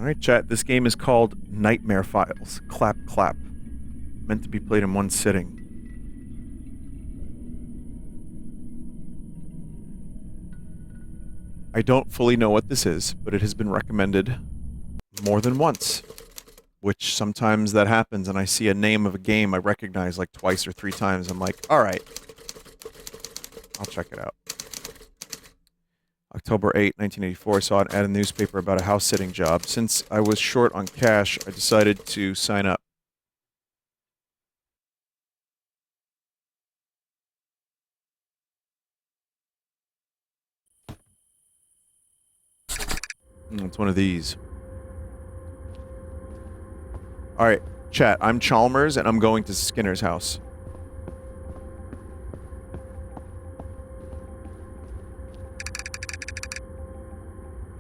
Alright, chat. This game is called Nightmare Files. Clap, clap. Meant to be played in one sitting. I don't fully know what this is, but it has been recommended more than once. Which sometimes that happens and I see a name of a game I recognize like twice or three times. I'm like, alright. I'll check it out. October 8, 1984, I saw an ad in the newspaper about a house-sitting job. Since I was short on cash, I decided to sign up. It's one of these. Alright, chat, I'm Chalmers, and I'm going to Skinner's house.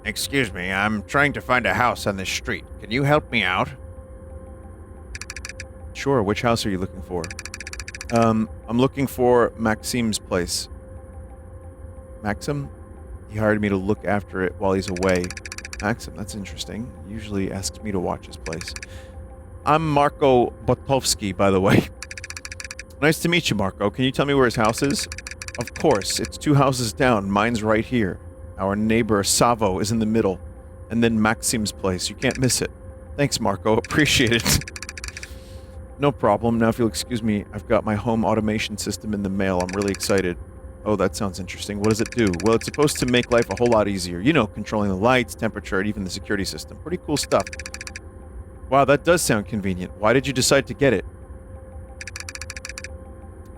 Excuse me, I'm trying to find a house on this street. Can you help me out? Sure, which house are you looking for? I'm looking for Maxim's place. Maxim? He hired me to look after it while he's away. Maxim, that's interesting. He usually asks me to watch his place. I'm Marco Botovsky, by the way. Nice to meet you, Marco. Can you tell me where his house is? Of course, it's 2 houses down. Mine's right here. Our neighbor, Savo, is in the middle. And then Maxim's place. You can't miss it. Thanks, Marco. Appreciate it. No problem. Now, if you'll excuse me, I've got my home automation system in the mail. I'm really excited. Oh, that sounds interesting. What does it do? Well, it's supposed to make life a whole lot easier. You know, controlling the lights, temperature, and even the security system. Pretty cool stuff. Wow, that does sound convenient. Why did you decide to get it?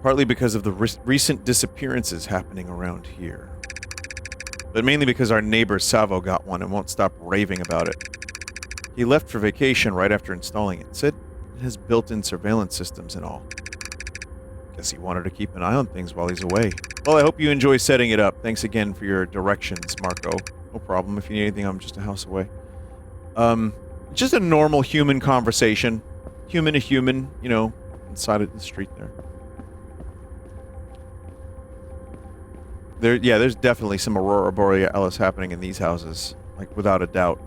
Partly because of the recent disappearances happening around here. But mainly because our neighbor Savo got one and won't stop raving about it. He left for vacation right after installing it. Said it has built-in surveillance systems and all. Guess he wanted to keep an eye on things while he's away. Well, I hope you enjoy setting it up. Thanks again for your directions, Marco. No problem. If you need anything, I'm just a house away. Just a normal human conversation. Human to human, you know, inside of the street there. Yeah, there's definitely some Aurora Borealis happening in these houses. Like, without a doubt.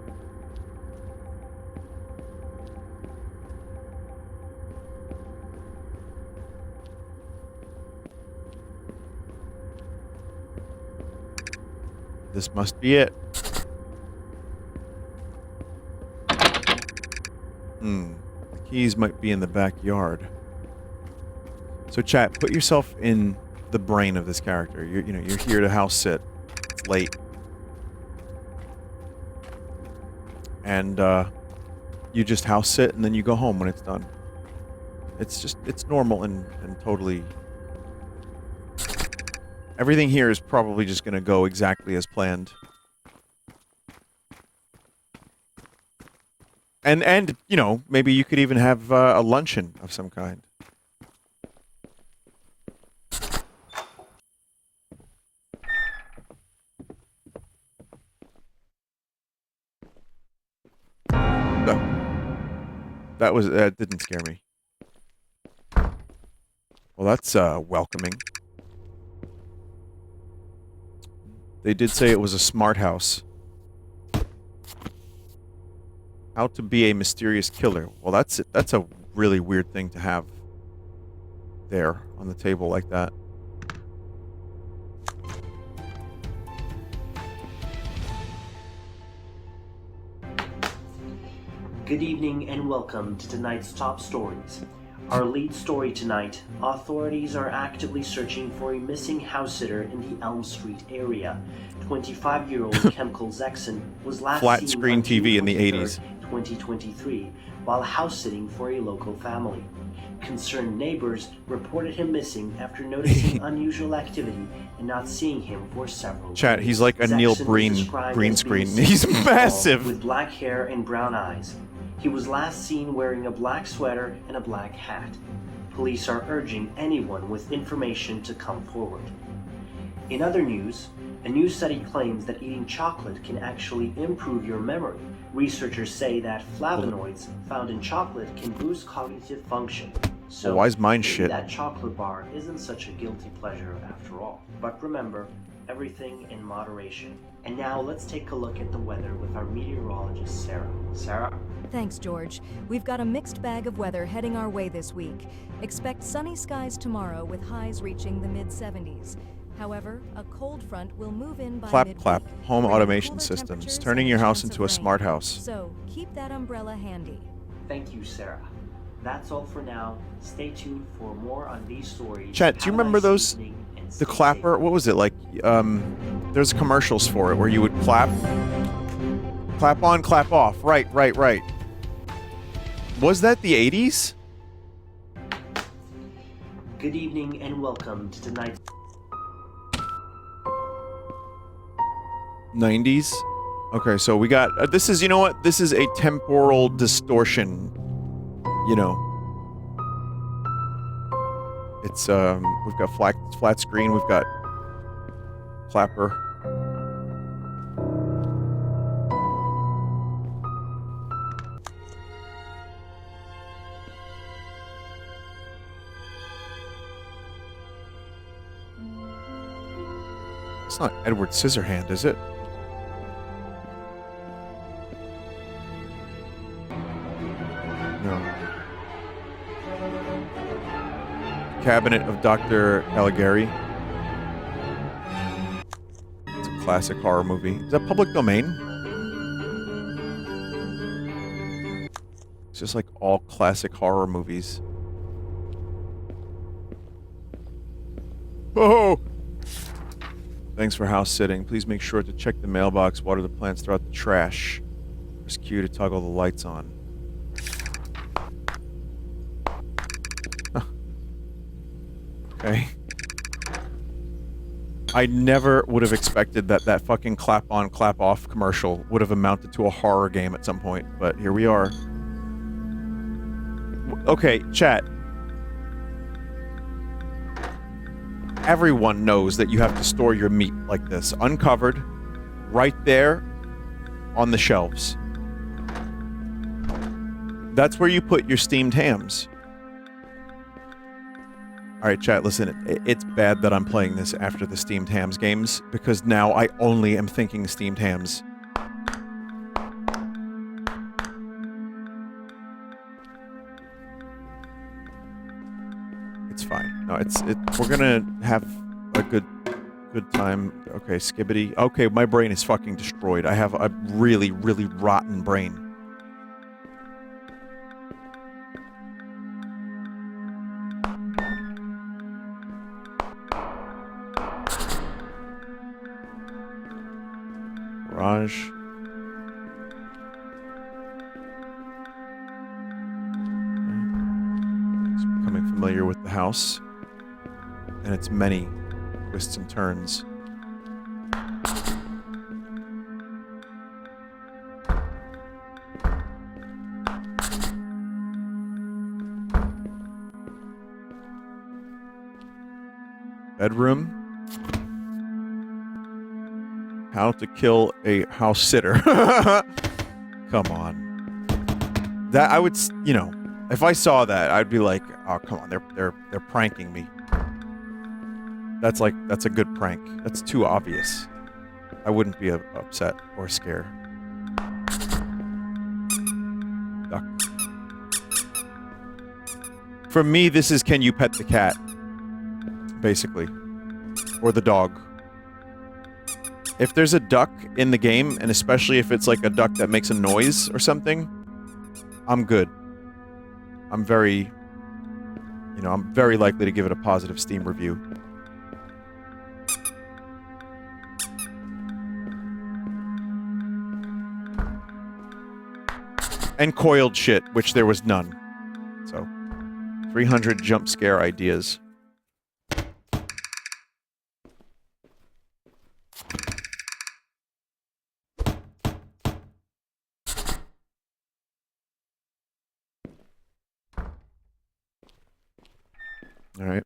This must be it. The keys might be in the backyard. So chat, put yourself in the brain of this character. You're here to house sit. It's late. And, you just house sit and then you go home when it's done. It's normal and totally... Everything here is probably just gonna go exactly as planned. And you know, maybe you could even have a luncheon of some kind. That didn't scare me. Well, that's welcoming. They did say it was a smart house. How to be a mysterious killer. Well, that's a really weird thing to have there on the table like that. Good evening and welcome to tonight's top stories. Our lead story tonight, authorities are actively searching for a missing house-sitter in the Elm Street area. 25-year-old Kemkel Zexon was last Flat seen screen on TV in the June 80s. 2023, while house-sitting for a local family. Concerned neighbors reported him missing after noticing unusual activity and not seeing him for several days. Chat, he's like a Zexon Neil was Breen described green as screen. being He's 6 feet massive. tall, with black hair and brown eyes. He was last seen wearing a black sweater and a black hat. Police are urging anyone with information to come forward. In other news, a new study claims that eating chocolate can actually improve your memory. Researchers say that flavonoids found in chocolate can boost cognitive function. So why is mine maybe shit? that chocolate bar isn't such a guilty pleasure after all. But remember, everything in moderation. And now let's take a look at the weather with our meteorologist, Sarah. Sarah? Thanks, George. We've got a mixed bag of weather heading our way this week. Expect sunny skies tomorrow with highs reaching the mid-70s. However, a cold front will move in by Clap, midweek, clap. Home bringing automation cooler systems. temperatures Turning and your a house chance into of a rain. smart house. So, keep that umbrella handy. Thank you, Sarah. That's all for now. Stay tuned for more on these stories. Chat, do you Have a remember nice those... evening and The stay clapper? safe. What was it? Like, there's commercials for it where you would clap. Clap on, clap off. Right. Was that the 80s? Good evening and welcome to tonight's 90s? Okay, so we got... this is, you know what? This is a temporal distortion. You know. It's, we've got flat screen, we've got clapper. It's not Edward Scissorhand, is it? No. Cabinet of Dr. Caligari. It's a classic horror movie. Is that public domain? It's just like all classic horror movies. Oh! Thanks for house sitting. Please make sure to check the mailbox, water the plants, throw out the trash. Press Q to toggle the lights on. Okay. I never would have expected that that fucking clap on, clap off commercial would have amounted to a horror game at some point, but here we are. Okay, chat. Everyone knows that you have to store your meat like this, uncovered, right there on the shelves. That's where you put your steamed hams. Alright, chat, listen, it's bad that I'm playing this after the steamed hams games, because now I only am thinking steamed hams. It's fine. No, we're gonna have a good time. Okay, skibbity. Okay, my brain is fucking destroyed. I have a really, really rotten brain. Garage. Just becoming familiar with the house and its many twists and turns. Bedroom. How to kill a house sitter. Come on. That I would, you know, if I saw that, I'd be like, oh, come on, they're pranking me. That's a good prank. That's too obvious. I wouldn't be upset or scared. Duck. For me, this is can you pet the cat? Basically. Or the dog. If there's a duck in the game, and especially if it's like a duck that makes a noise or something, I'm good. I'm very likely to give it a positive Steam review. And coiled shit, which there was none. So, 300 jump scare ideas. All right.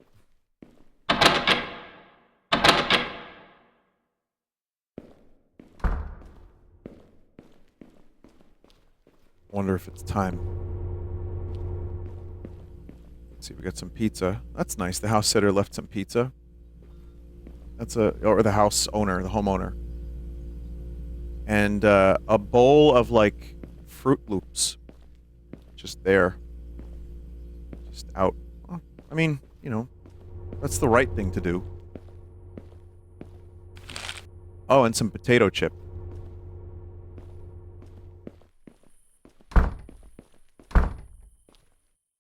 Wonder if it's time. Let's see, we got some pizza. That's nice. The house sitter left some pizza. or the house owner, the homeowner. And a bowl of like Fruit Loops, just there, just out. Well, I mean, you know, that's the right thing to do. Oh, and some potato chip.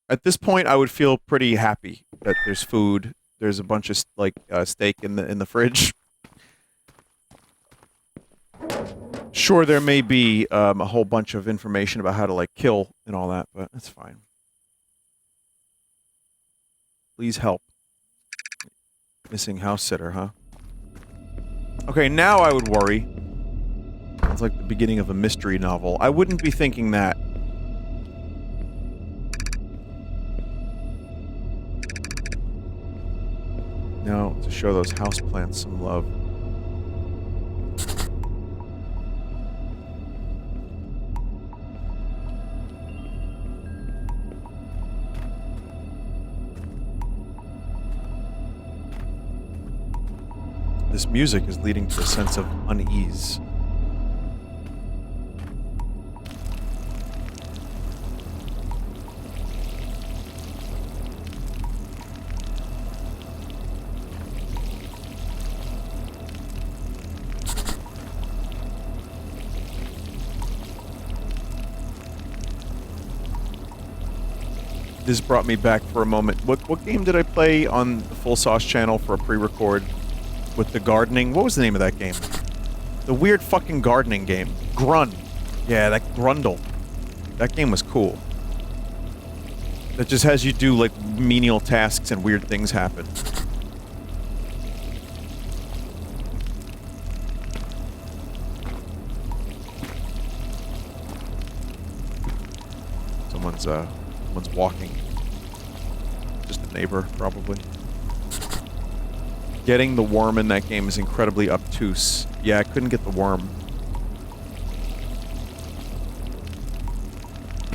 At this point, I would feel pretty happy that there's food. There's a bunch of like steak in the fridge. Sure, there may be a whole bunch of information about how to like kill and all that, but that's fine. Please help. Missing house sitter, huh? Okay, now I would worry. It's like the beginning of a mystery novel. I wouldn't be thinking that. No, to show those houseplants some love. This music is leading to a sense of unease. This brought me back for a moment. What game did I play on the Full Sauce channel for a pre-record? With the gardening. What was the name of that game? The weird fucking gardening game. Grun. Yeah, that Grundle. That game was cool. That just has you do, like, menial tasks and weird things happen. Someone's walking. Just a neighbor, probably. Getting the worm in that game is incredibly obtuse. Yeah, I couldn't get the worm.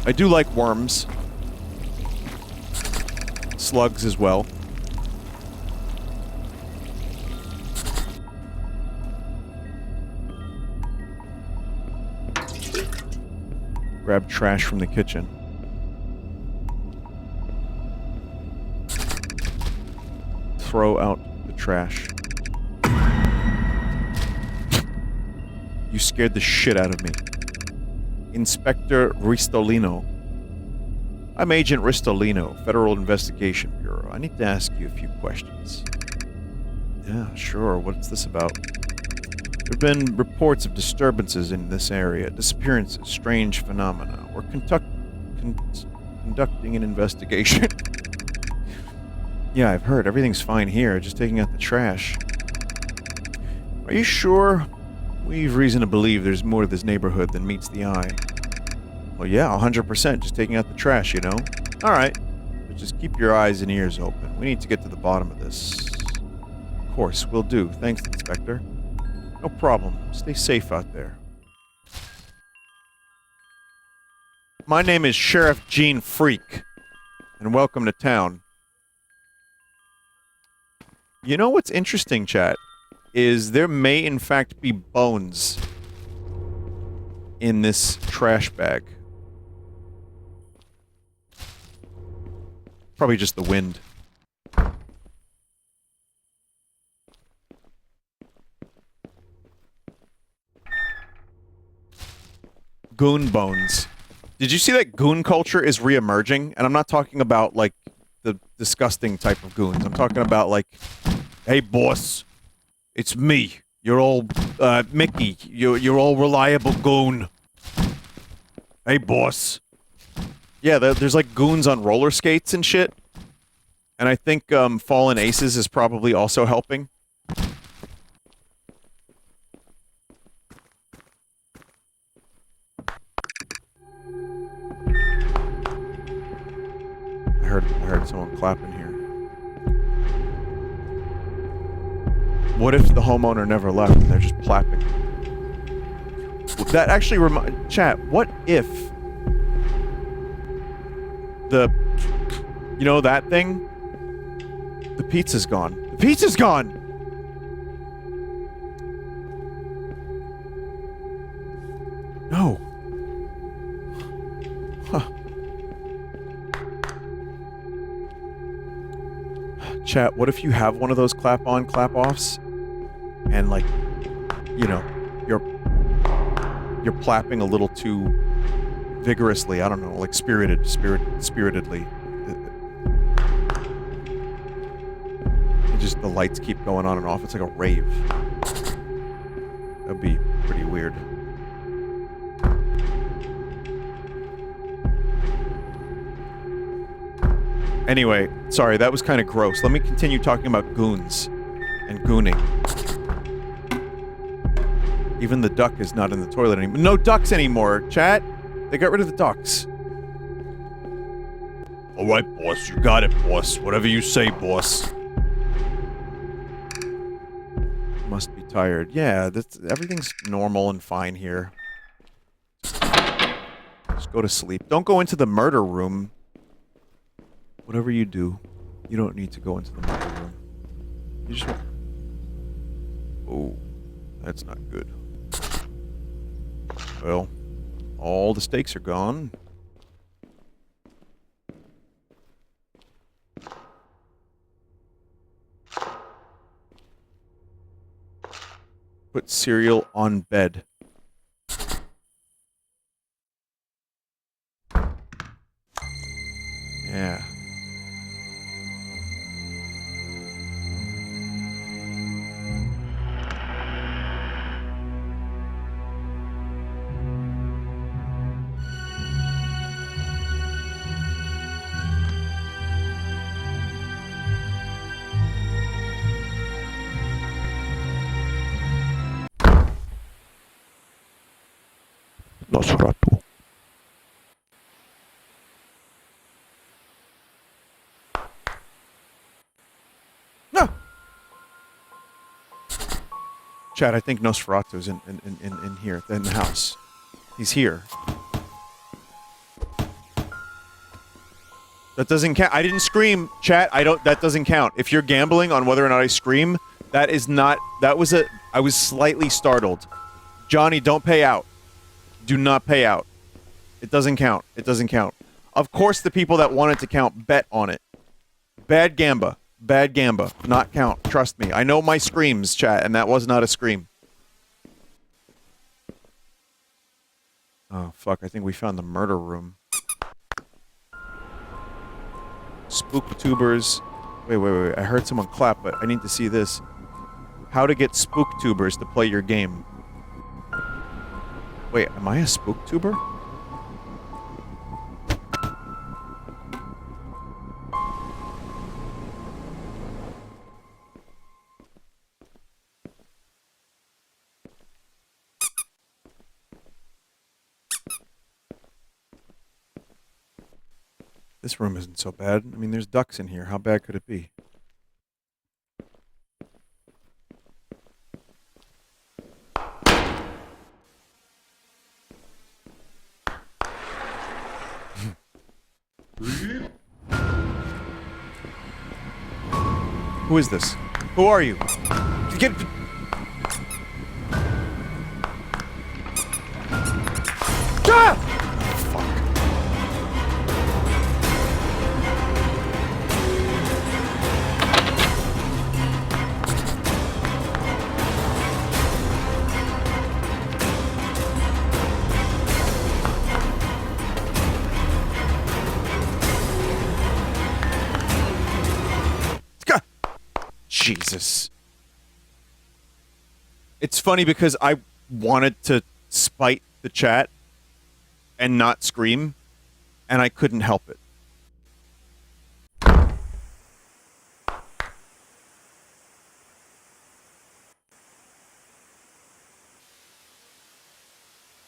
I do like worms. Slugs as well. Grab trash from the kitchen. Throw out trash. You scared the shit out of me. Inspector Ristolino. I'm Agent Ristolino, Federal Investigation Bureau. I need to ask you a few questions. Yeah, sure. What's this about? There have been reports of disturbances in this area, disappearances, strange phenomena. We're conducting an investigation. Yeah, I've heard. Everything's fine here, just taking out the trash. Are you sure? We've reason to believe there's more to this neighborhood than meets the eye. Well, yeah, 100%, just taking out the trash, you know? Alright, but just keep your eyes and ears open. We need to get to the bottom of this. Of course, will do. Thanks, Inspector. No problem. Stay safe out there. My name is Sheriff Gene Freak, and welcome to town. You know what's interesting, chat, is there may in fact be bones in this trash bag. Probably just the wind. Goon bones. Did you see that goon culture is re-emerging? And I'm not talking about, like, the disgusting type of goons. I'm talking about, like, hey, boss, it's me, your old, Mickey, your old reliable goon. Hey, boss. Yeah, there's, like, goons on roller skates and shit. And I think, Fallen Aces is probably also helping. I heard someone clapping here. What if the homeowner never left and they're just clapping? That actually chat, what if you know that thing? The pizza's gone. The pizza's gone! No. Huh. Chat, what if you have one of those clap-on, clap-offs? And, like, you know, you're plapping a little too vigorously. I don't know, like spiritedly. And just the lights keep going on and off. It's like a rave. That'd be pretty weird. Anyway, sorry, that was kind of gross. Let me continue talking about goons and gooning. Even the duck is not in the toilet anymore. No ducks anymore, chat! They got rid of the ducks. Alright, boss. You got it, boss. Whatever you say, boss. Must be tired. Yeah, everything's normal and fine here. Just go to sleep. Don't go into the murder room. Whatever you do, you don't need to go into the murder room. You just want... Oh, that's not good. Well, all the stakes are gone. Put cereal on bed. Yeah. Nosferatu. No! Chad, I think Nosferatu's in here, in the house. He's here. That doesn't count. I didn't scream, chat. That doesn't count. If you're gambling on whether or not I scream, that is not, I was slightly startled. Johnny, don't pay out. Do not pay out. It doesn't count. It doesn't count. Of course the people that want it to count bet on it. Bad gamba. Bad gamba. Not count. Trust me. I know my screams, chat, and that was not a scream. Oh, fuck. I think we found the murder room. Spooktubers. Wait. I heard someone clap, but I need to see this. How to get spooktubers to play your game. Wait, am I a spooktuber? This room isn't so bad. I mean, there's ducks in here. How bad could it be? Who is this? Who are you? Get... Ah! Jesus. It's funny because I wanted to spite the chat and not scream, and I couldn't help it.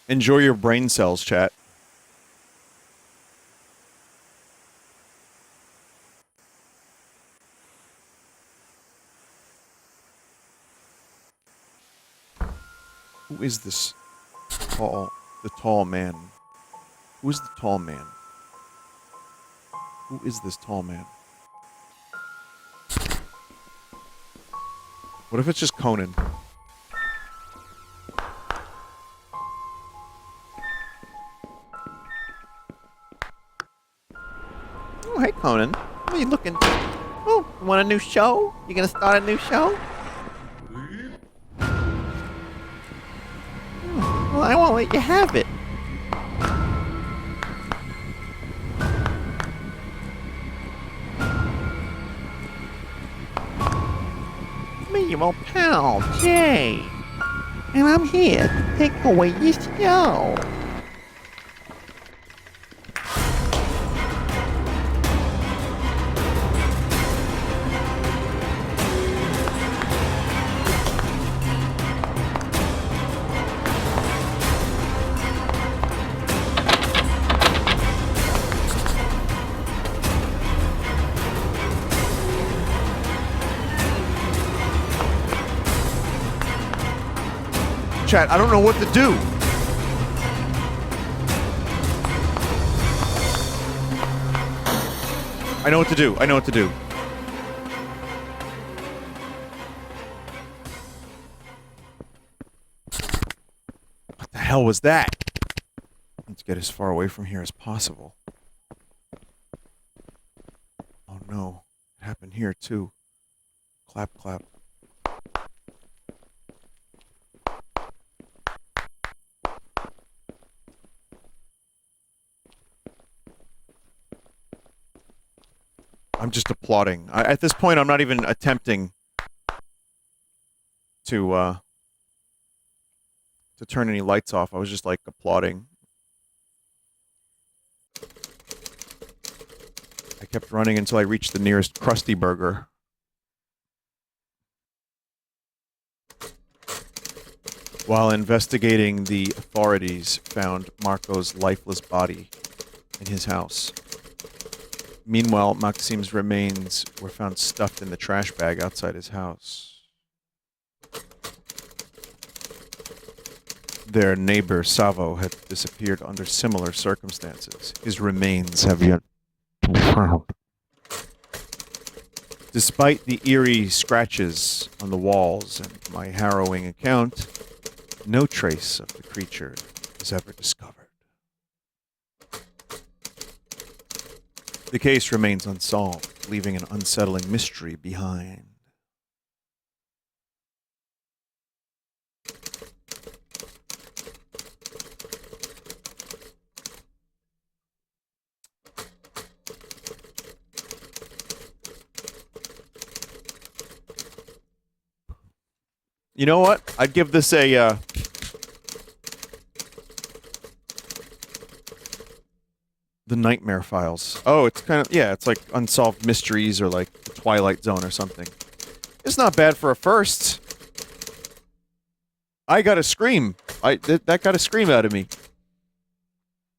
Enjoy your brain cells, chat. Who is this the tall man? Who is the tall man? Who is this tall man? What if it's just Conan? Oh, hey, Conan. What are you looking? Oh, you want a new show? You gonna start a new show? Well, I won't let you have it. Me, your old pal, Jay. And I'm here to take away your show. Chat, I don't know what to do. I know what to do. I know what to do. What the hell was that? Let's get as far away from here as possible. Oh no. It happened here too. Clap, clap. I'm just applauding. At this point, I'm not even attempting to turn any lights off. I was just, like, applauding. I kept running until I reached the nearest Krusty Burger. While investigating, the authorities found Marco's lifeless body in his house. Meanwhile, Maxim's remains were found stuffed in the trash bag outside his house. Their neighbor, Savo, had disappeared under similar circumstances. His remains have yet to be found. Despite the eerie scratches on the walls and my harrowing account, no trace of the creature is ever discovered. The case remains unsolved, leaving an unsettling mystery behind. You know what? I'd give this a, The Nightmare Files. Oh, it's kind of, yeah, it's like Unsolved Mysteries or like The Twilight Zone or something. It's not bad for a first. I got a scream. That got a scream out of me.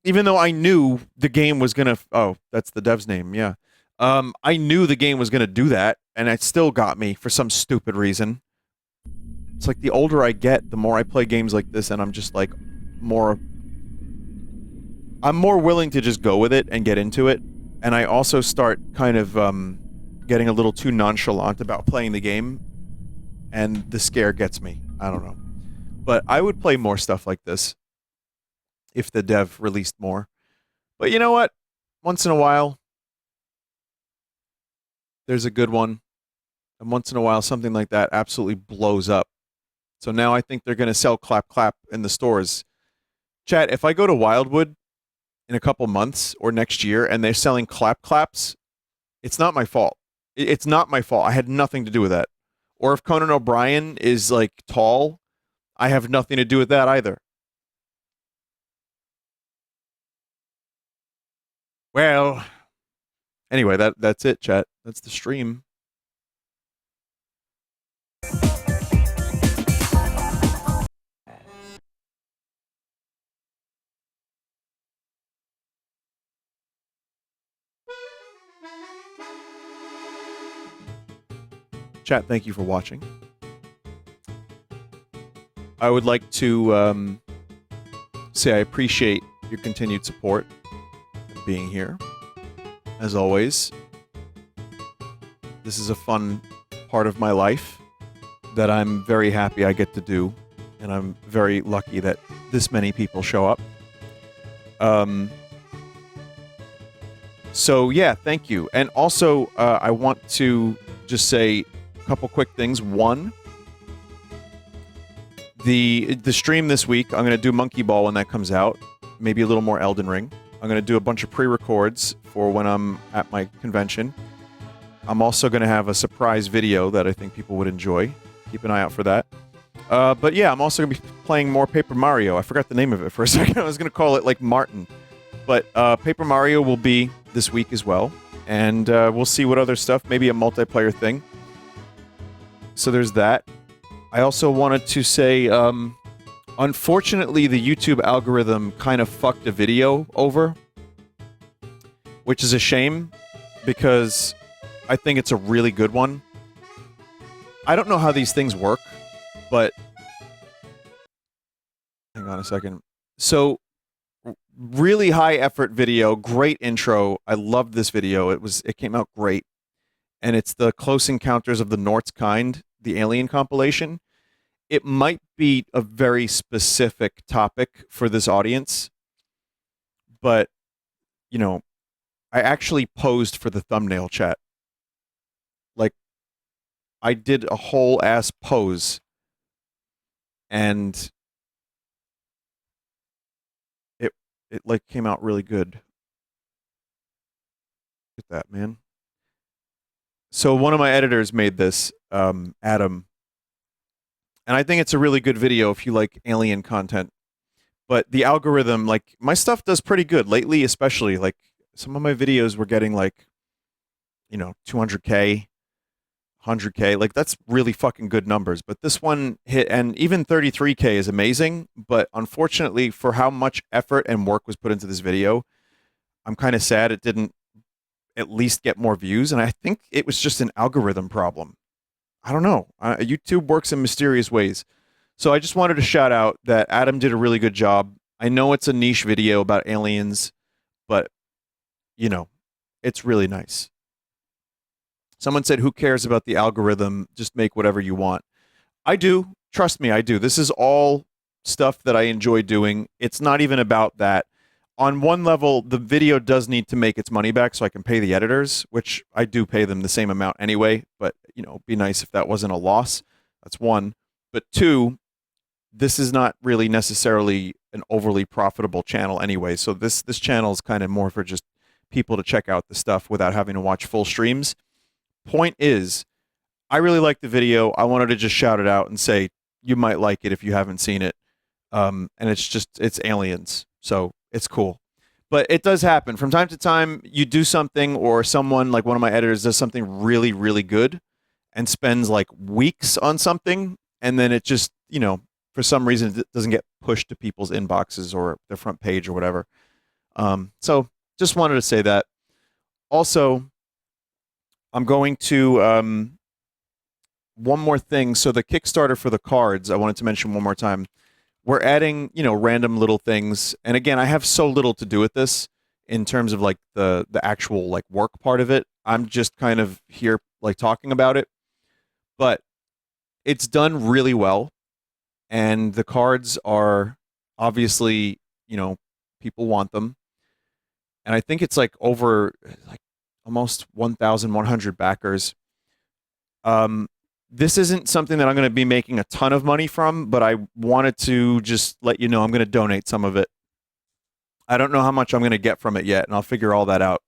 Even though I knew the game was gonna, oh, that's the dev's name, yeah. I knew the game was gonna do that, and it still got me for some stupid reason. It's like the older I get, the more I play games like this, and I'm just like I'm more willing to just go with it and get into it, and I also start kind of getting a little too nonchalant about playing the game, and the scare gets me. I don't know. But I would play more stuff like this if the dev released more. But you know what? Once in a while, there's a good one, and once in a while something like that absolutely blows up. So now I think they're going to sell Clap Clap in the stores. Chat, if I go to Wildwood in a couple months or next year and they're selling Clap Claps, it's not my fault. It's not my fault. I had nothing to do with that. Or if Conan O'Brien is like tall, I have nothing to do with that either. Well, anyway, that's it, chat. That's the stream. Chat, thank you for watching. I would like to say I appreciate your continued support and being here. As always, this is a fun part of my life that I'm very happy I get to do, and I'm very lucky that this many people show up. So yeah, thank you. And also, I want to just say a couple quick things. One, the stream this week, I'm going to do Monkey Ball when that comes out. Maybe a little more Elden Ring. I'm going to do a bunch of pre-records for when I'm at my convention. I'm also going to have a surprise video that I think people would enjoy. Keep an eye out for that. But yeah, I'm also going to be playing more Paper Mario. I forgot the name of it for a second. I was going to call it like Martin. But Paper Mario will be this week as well. And we'll see what other stuff, maybe a multiplayer thing. So there's that. I also wanted to say, unfortunately, the YouTube algorithm kind of fucked a video over, which is a shame because I think it's a really good one. I don't know how these things work, but hang on a second. So, really high effort video, great intro. I loved this video. It came out great. And it's the Close Encounters of the Nort's Kind, the Alien compilation. It might be a very specific topic for this audience, but, you know, I actually posed for the thumbnail chat. Like, I did a whole ass pose, and it like came out really good. Look at that, man. So one of my editors made this, Adam, and I think it's a really good video if you like alien content. But the algorithm, like, my stuff does pretty good lately, especially like some of my videos were getting like, 200K, 100K. Like, that's really fucking good numbers. But this one hit, and even 33K is amazing. But unfortunately, for how much effort and work was put into this video, I'm kind of sad it didn't at least get more views. And I think it was just an algorithm problem. I don't know. YouTube works in mysterious ways. So I just wanted to shout out that Adam did a really good job. I know it's a niche video about aliens, but, it's really nice. Someone said, who cares about the algorithm? Just make whatever you want. I do. Trust me, I do. This is all stuff that I enjoy doing. It's not even about that. On one level, the video does need to make its money back so I can pay the editors, which I do pay them the same amount anyway. But, it'd be nice if that wasn't a loss. That's one. But two, this is not really necessarily an overly profitable channel anyway. So this channel is kind of more for just people to check out the stuff without having to watch full streams. Point is, I really like the video. I wanted to just shout it out and say you might like it if you haven't seen it. And it's aliens, so it's cool. But it does happen from time to time. You do something, or someone like one of my editors does something really, really good, and spends like weeks on something, and then it just for some reason it doesn't get pushed to people's inboxes or their front page or whatever. So just wanted to say that. Also, I'm going to one more thing. So the Kickstarter for the cards, I wanted to mention one more time. We're adding, random little things. And again, I have so little to do with this in terms of like the actual like work part of it. I'm just kind of here like talking about it. But it's done really well. And the cards are obviously, people want them. And I think it's like over like almost 1,100 backers. This isn't something that I'm going to be making a ton of money from, but I wanted to just let you know I'm going to donate some of it. I don't know how much I'm going to get from it yet, and I'll figure all that out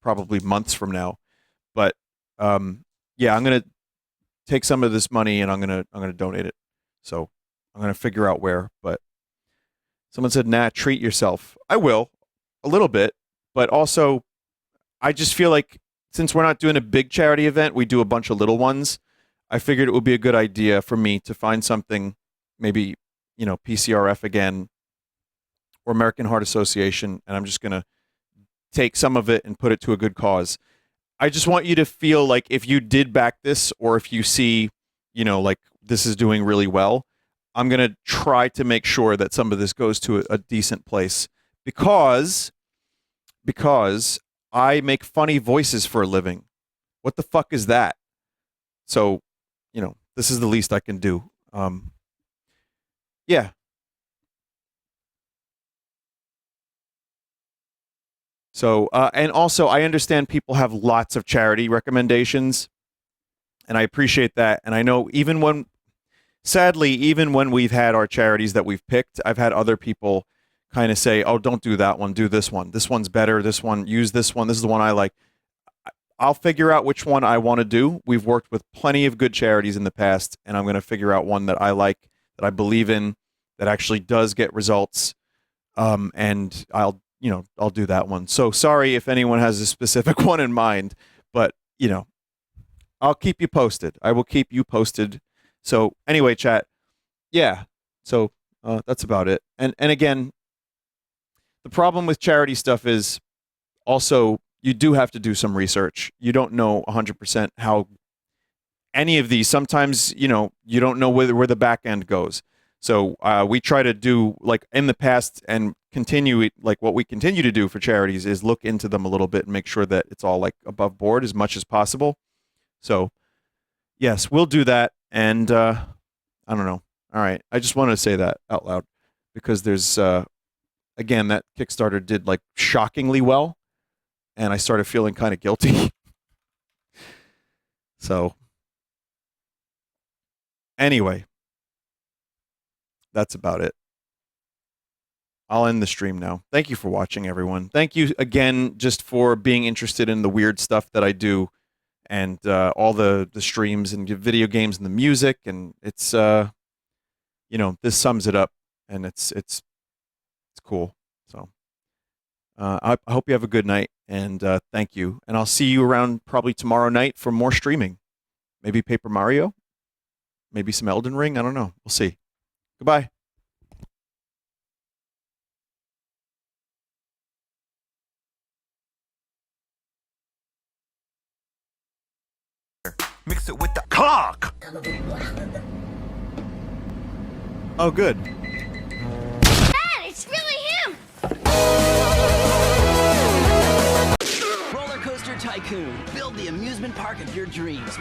probably months from now. But yeah, I'm going to take some of this money and I'm going to donate it. So I'm going to figure out where. But someone said, "Nah, treat yourself." I will, a little bit, but also I just feel like since we're not doing a big charity event, we do a bunch of little ones. I figured it would be a good idea for me to find something, maybe, PCRF again, or American Heart Association, and I'm just going to take some of it and put it to a good cause. I just want you to feel like if you did back this, or if you see, like this is doing really well, I'm going to try to make sure that some of this goes to a decent place because I make funny voices for a living. What the fuck is that? So, this is the least I can do. Yeah. So, and also, I understand people have lots of charity recommendations, and I appreciate that. And I know sadly, even when we've had our charities that we've picked, I've had other people kind of say, "Oh, don't do that one. Do this one. This one's better. This one, use this one. This is the one I like." I'll figure out which one I want to do. We've worked with plenty of good charities in the past, and I'm going to figure out one that I like, that I believe in, that actually does get results. And I'll do that one. So sorry if anyone has a specific one in mind, but I'll keep you posted. I will keep you posted. So anyway, chat. Yeah. So that's about it. And again, the problem with charity stuff is also you do have to do some research. You don't know 100% how any of these. Sometimes you don't know where the back end goes. So we try to do, like in the past, and continue it, like what we continue to do for charities is look into them a little bit and make sure that it's all like above board as much as possible. So yes, we'll do that. And I don't know. All right, I just wanted to say that out loud because there's again, that Kickstarter did like shockingly well, and I started feeling kind of guilty. So anyway, that's about it. I'll end the stream now. Thank you for watching, everyone. Thank you again just for being interested in the weird stuff that I do, and all the streams and video games and the music, and it's this sums it up, and it's cool. So I hope you have a good night, and thank you. And I'll see you around probably tomorrow night for more streaming. Maybe Paper Mario, maybe some Elden Ring. I don't know. We'll see. Goodbye. Mix it with the cock. Oh, good. Dad, it's really him! Roller Coaster Tycoon. Build the amusement park of your dreams.